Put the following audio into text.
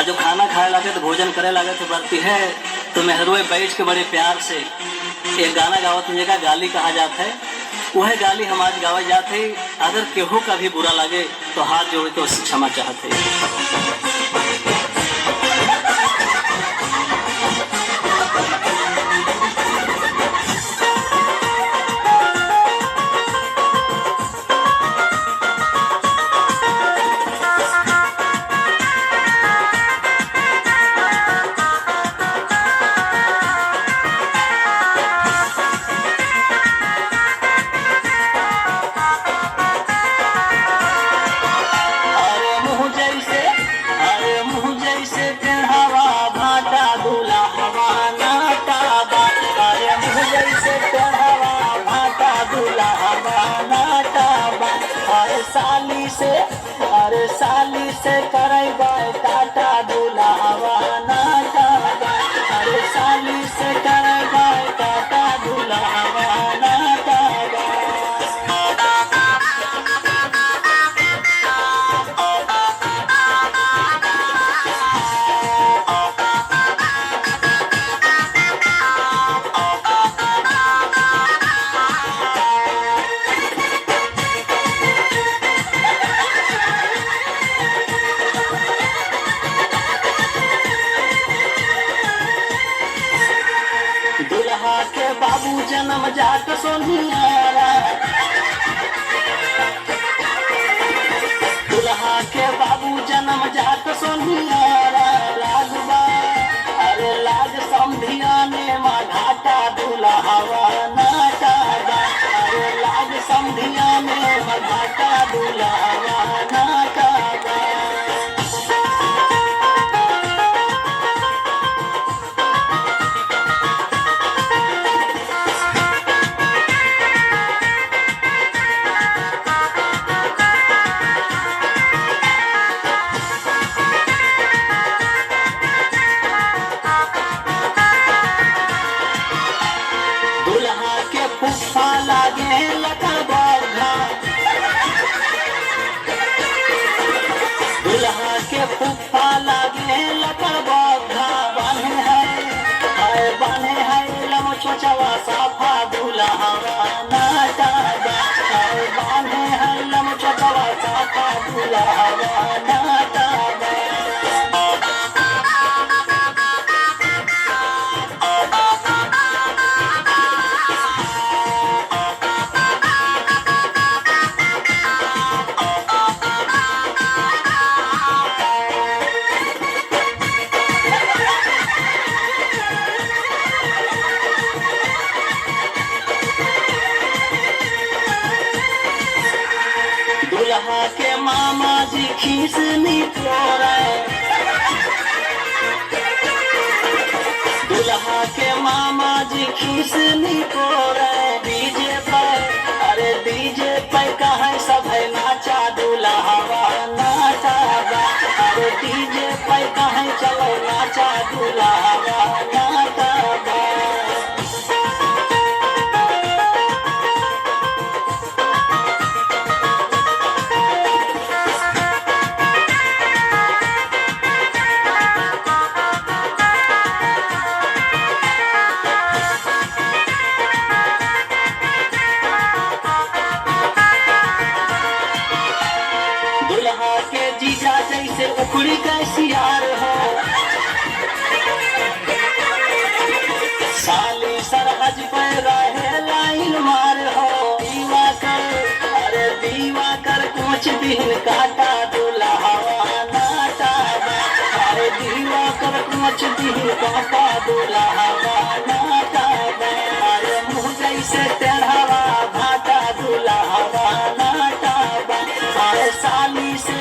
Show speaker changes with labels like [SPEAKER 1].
[SPEAKER 1] जो खाना खाए लगे तो भोजन करे लगे तो बढ़ती है तो मेहरुए बैठ के बड़े प्यार से एक गाना गावत जगह गाली कहा जाता है। वह गाली हम आज गावा जाते। अगर केहू का भी बुरा लगे तो हाथ जोड़ के उससे क्षमा चाहते। साली से करे टाटा दुलावा नाटा, अरे साली से करे टाटा दुलावा नाटा। बाबू जन्म जात सोनियारा, दुल्हा के बाबू जन्म जात सोनियारा। लागबा अरे लाग समधिया ने माँ घाटा दुल्हावा नाटा, अरे लाग समधिया ने माँ घाटा दुल्हावा नाटा। लागे लका बरघा, दुल्हा के फूफा लागे लका बरघा। बने है लम चोचवा साफा दुल्हावा नाटा, बने है लम चोचवा साफा दुल्हावा नाटा। दुल्हा के मामा जी खीसनी तोरे, दुल्हा के मामा जी खीसनी तोरे। डीजे पर अरे डीजे पर कहे सब है नाचा दुल्हावा नाचा, अरे डीजे पर कहे चलो नाचा दुल्हावा नाचा। दुल्हा के जीजा जैसे उखड़ी कैसियार हो, साली सरहज पर रहे लाइन मार हो। दीवा कर अरे दीवा कर कुछ दिन काटा दुल्हावा नाटा, अरे दीवा कर कुछ दिन काटा दुल्हावा नाटा। अरे मुँह जैसे टेढ़ावा भाटा दुल्हावा नाटा, अरे साली से